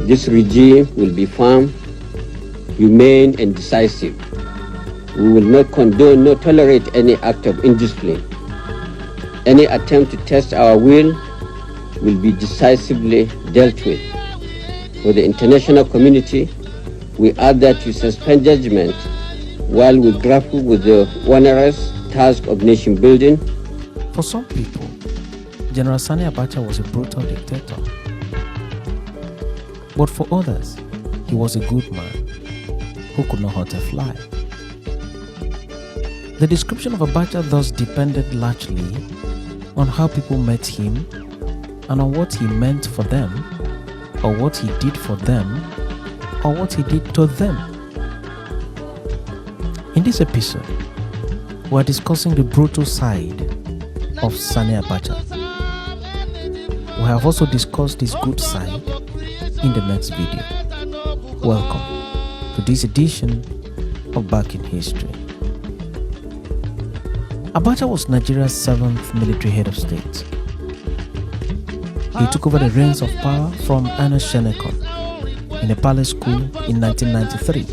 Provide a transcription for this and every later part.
This regime will be firm, humane, and decisive. We will not condone nor tolerate any act of indiscipline. Any attempt to test our will be decisively dealt with. For the international community, we ask that you suspend judgment while we grapple with the onerous task of nation building. For some people, General Sanni Abacha was a brutal dictator. But for others, he was a good man who could not hurt a fly. The description of Abacha thus depended largely on how people met him and on what he meant for them, or what he did for them, or what he did to them. In this episode, we are discussing the brutal side of Sanni Abacha. We have also discussed his good side in the next video. Welcome to this edition of Back in History. Abacha was Nigeria's 7th military head of state. He took over the reins of power from Ernest Shenekon in a palace coup in 1993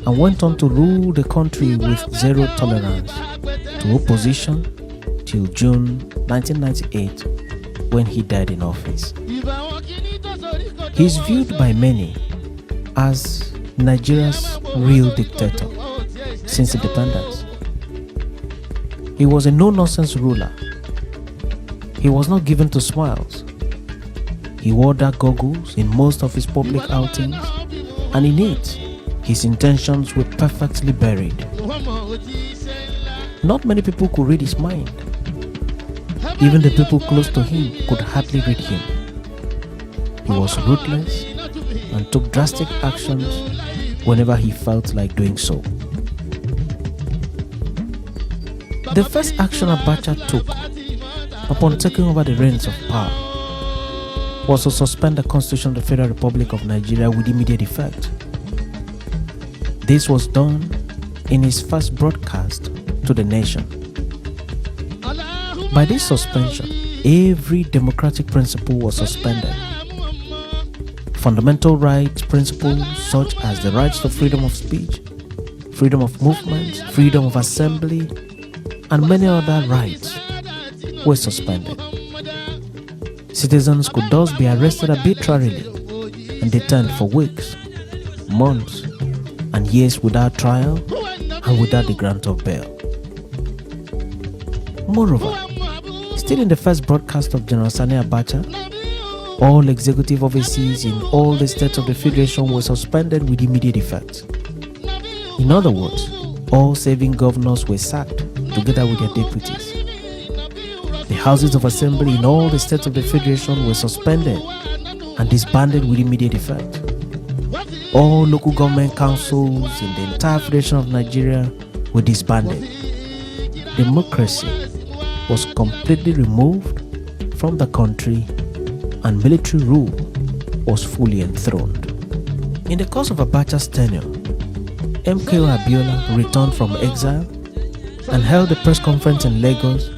and went on to rule the country with zero tolerance to opposition till June 1998 when he died in office. He is viewed by many as Nigeria's real dictator since independence. He was a no-nonsense ruler. He was not given to smiles. He wore dark goggles in most of his public outings, and in it, his intentions were perfectly buried. Not many people could read his mind. Even the people close to him could hardly read him. He was ruthless and took drastic actions whenever he felt like doing so. The first action Abacha took upon taking over the reins of power was to suspend the Constitution of the Federal Republic of Nigeria with immediate effect. This was done in his first broadcast to the nation. By this suspension, every democratic principle was suspended. Fundamental rights principles such as the rights to freedom of speech, freedom of movement, freedom of assembly, and many other rights were suspended. Citizens could thus be arrested arbitrarily and detained for weeks, months, and years without trial and without the grant of bail. Moreover, still in the first broadcast of General Sanni Abacha, all executive offices in all the states of the Federation were suspended with immediate effect. In other words, all serving governors were sacked together with their deputies. The houses of assembly in all the states of the Federation were suspended and disbanded with immediate effect. All local government councils in the entire Federation of Nigeria were disbanded. Democracy was completely removed from the country and military rule was fully enthroned. In the course of Abacha's tenure, MKO Abiola returned from exile and held a press conference in Lagos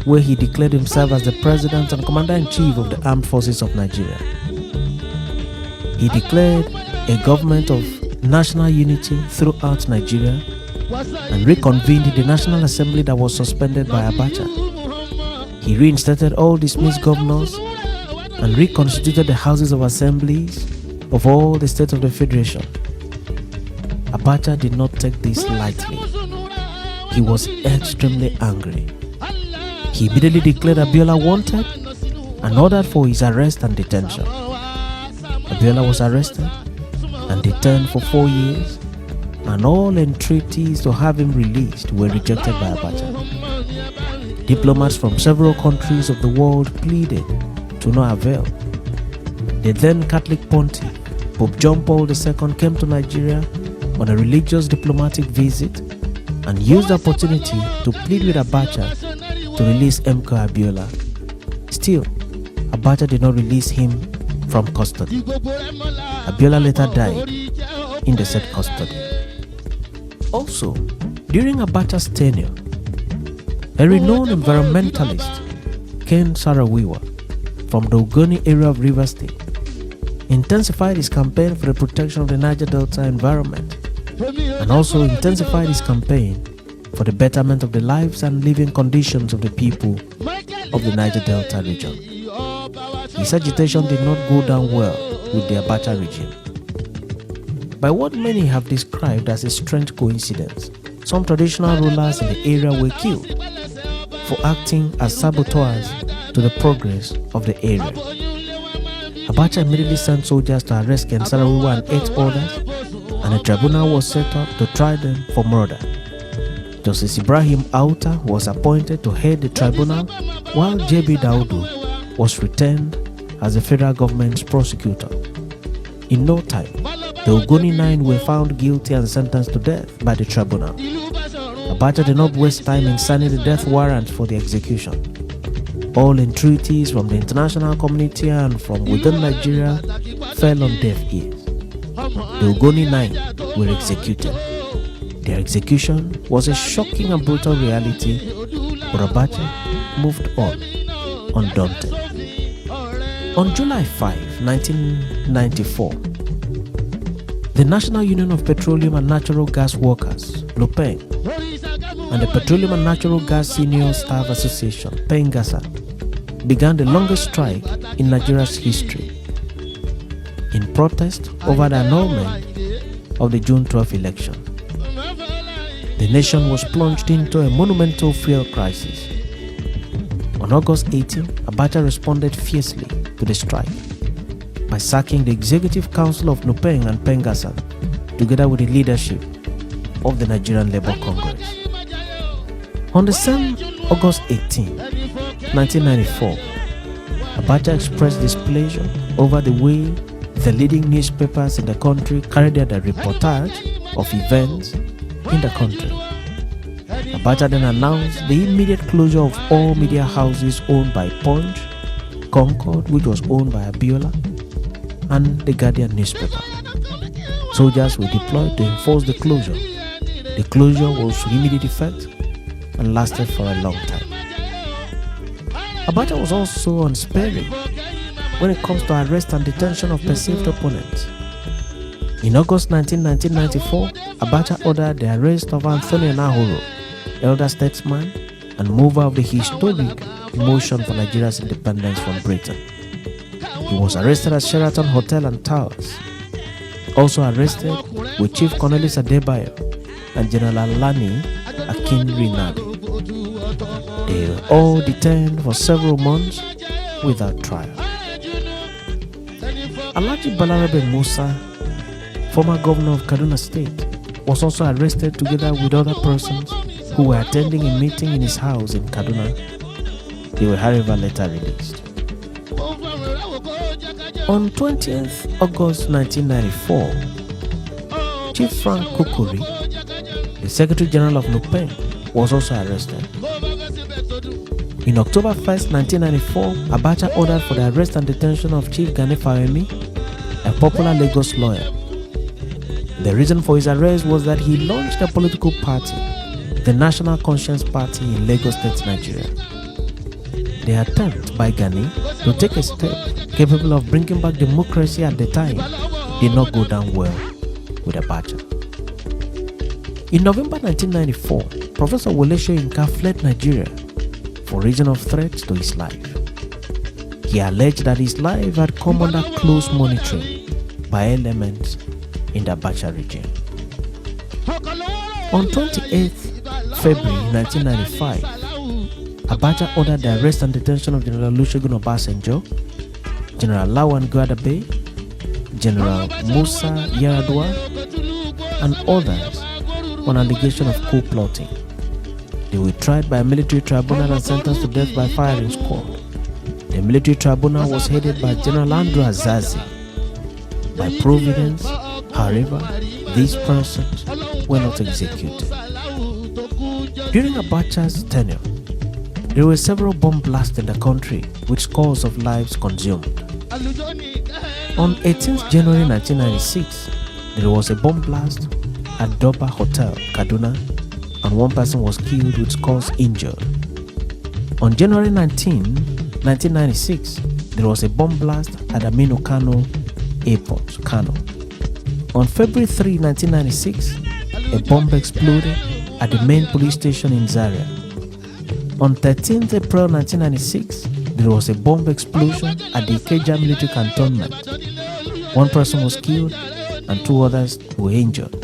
where he declared himself as the President and Commander-in-Chief of the Armed Forces of Nigeria. He declared a government of national unity throughout Nigeria and reconvened the National Assembly that was suspended by Abacha. He reinstated all dismissed governors and reconstituted the houses of assemblies of all the states of the Federation. Abacha did not take this lightly. He was extremely angry. He immediately declared Abiola wanted and ordered for his arrest and detention. Abiola was arrested and detained for 4 years, and all entreaties to have him released were rejected by Abacha. Diplomats from several countries of the world pleaded to no avail. The then Catholic Pontiff, Pope John Paul II, came to Nigeria on a religious diplomatic visit and used the opportunity to plead with Abacha to release MKO Abiola. Still, Abacha did not release him from custody. Abiola later died in the said custody. Also, during Abacha's tenure, a renowned environmentalist, Ken Sarawiwa, from the Ogoni area of Rivers State, intensified his campaign for the protection of the Niger Delta environment, and also intensified his campaign for the betterment of the lives and living conditions of the people of the Niger Delta region. His agitation did not go down well with the Abacha regime. By what many have described as a strange coincidence, some traditional rulers in the area were killed for acting as saboteurs to the progress of the area. Abacha immediately sent soldiers to arrest Ken Saro-Wiwa and 8 others, and a tribunal was set up to try them for murder. Justice Ibrahim Auta was appointed to head the tribunal, while J.B. Daudu was retained as the federal government's prosecutor. In no time, the Ogoni 9 were found guilty and sentenced to death by the tribunal. Abacha did not waste time in signing the death warrant for the execution. All entreaties from the international community and from within Nigeria fell on deaf ears. The Ogoni 9 were executed. Their execution was a shocking and brutal reality, but Abacha moved on, undaunted. On July 5, 1994, the National Union of Petroleum and Natural Gas Workers, LUPENG, and the Petroleum and Natural Gas Senior Staff Association, PENGASA, began the longest strike in Nigeria's history in protest over the annulment of the June 12 election. The nation was plunged into a monumental fuel crisis. On August 18, Abacha responded fiercely to the strike by sacking the Executive Council of Nupeng and Pengasa together with the leadership of the Nigerian Labour Congress. On the same August 18, 1994, Abacha expressed displeasure over the way the leading newspapers in the country carried out a reportage of events in the country. Abacha then announced the immediate closure of all media houses owned by Punch, Concord, which was owned by Abiola, and the Guardian newspaper. Soldiers were deployed to enforce the closure. The closure was to immediate effect and lasted for a long time. Abacha was also unsparing when it comes to arrest and detention of perceived opponents. In August 1994, Abacha ordered the arrest of Anthony Nahoro, elder statesman and mover of the historic motion for Nigeria's independence from Britain. He was arrested at Sheraton Hotel and Towers. Also arrested were Chief Cornelius Adebayo and General Alani Akinrinade. They were all detained for several months without trial. Alhaji Balarabe Musa, former governor of Kaduna State, was also arrested together with other persons who were attending a meeting in his house in Kaduna. They were, however, later released. On 20th August 1994, Chief Frank Kukuri, the Secretary General of Nupeng, was also arrested. In October 1st, 1994, Abacha ordered for the arrest and detention of Chief Gani Fawemi, a popular Lagos lawyer. The reason for his arrest was that he launched a political party, the National Conscience Party in Lagos State, Nigeria. The attempt by Gani to take a step capable of bringing back democracy at the time did not go down well with Abacha. In November 1994, Professor Wole Soyinka fled Nigeria for reason of threats to his life. He alleged that his life had come under close monitoring by elements in the Abacha regime. On 28th February 1995, Abacha ordered the arrest and detention of General Olusegun Obasanjo, General Lawan Gwadabe, General Musa Yar'Adua, and others on allegation of coup plotting. They were tried by a military tribunal and sentenced to death by firing squad. The military tribunal was headed by General Andrew Azazi. By providence, however, these persons were not executed. During Abacha's tenure, there were several bomb blasts in the country with scores of lives consumed. On 18th January 1996, there was a bomb blast at Doba Hotel, Kaduna, and one person was killed with scores injured. On January 19, 1996, there was a bomb blast at Aminu Kano Airport, Kano. On February 3, 1996, a bomb exploded at the main police station in Zaria. On 13th April 1996, there was a bomb explosion at the Ikeja military cantonment. One person was killed and 2 others were injured.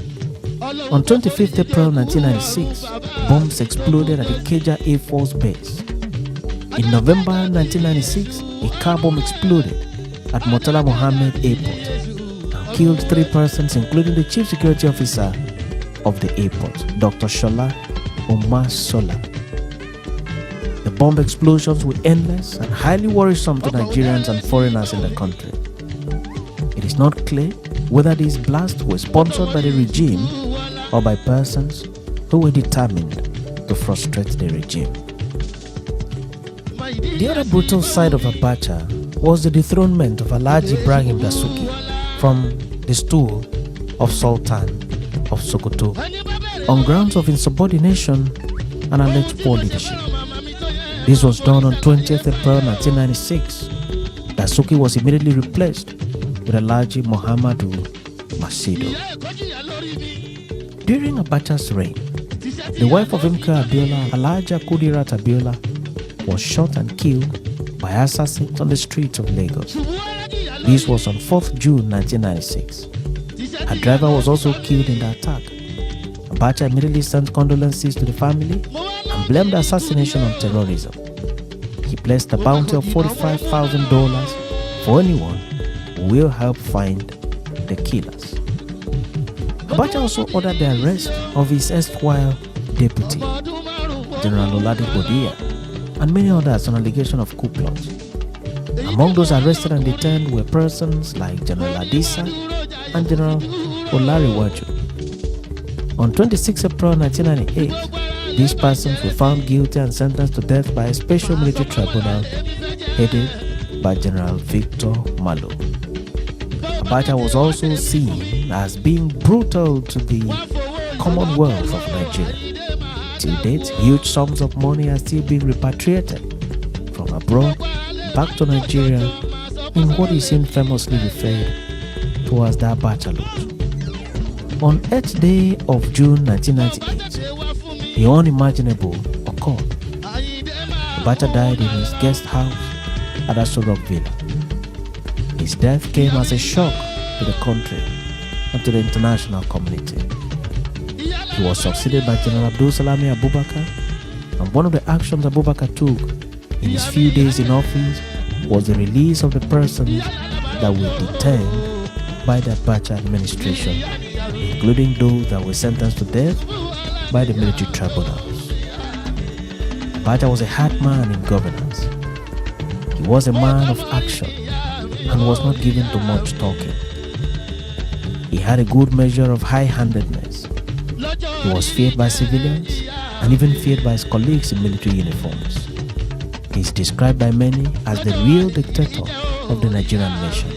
On 25th April 1996, bombs exploded at Ikeja Air Force Base. In November 1996, a car bomb exploded at Murtala Mohammed Airport and killed 3 persons, including the chief security officer of the airport, Dr. Shola Omar Sola. The bomb explosions were endless and highly worrisome to Nigerians and foreigners in the country. It is not clear whether these blasts were sponsored by the regime or by persons who were determined to frustrate the regime. The other brutal side of Abacha was the dethronement of Alhaji Ibrahim Dasuki from the stool of Sultan of Sokoto on grounds of insubordination and alleged poor leadership. This was done on 20th April 1996. Dasuki was immediately replaced with Alhaji Muhammadu Masido. During Abacha's reign, the wife of Imka Abiola, Alhaja Kudirat Abiola, was shot and killed by assassins on the streets of Lagos. This was on 4th June 1996. Her driver was also killed in the attack. Abacha immediately sent condolences to the family and blamed the assassination on terrorism. He placed a bounty of $45,000 for anyone who will help find the killers. Abacha also ordered the arrest of his erstwhile deputy, General Olade Bodia, and many others on allegation of coup plots. Among those arrested and detained were persons like General Adisa and General Olariwaju. On 26 April 1998, these persons were found guilty and sentenced to death by a special military tribunal headed by General Victor Malo. Abacha was also seen as being brutal to the Commonwealth of Nigeria. Till date, huge sums of money are still being repatriated from abroad back to Nigeria in what is infamously referred to as the Abacha loot. On 8th day of June 1998, the unimaginable occurred. Abacha died in his guest house at Asorok Villa. His death came as a shock to the country and to the international community. He was succeeded by General Abdul Salami Abubakar, and one of the actions Abubakar took in his few days in office was the release of the persons that were detained by the Abacha administration, including those that were sentenced to death by the military tribunals. Abacha was a hard man in governance. He was a man of action and was not given to much talking. He had a good measure of high-handedness. He was feared by civilians and even feared by his colleagues in military uniforms. He is described by many as the real dictator of the Nigerian nation.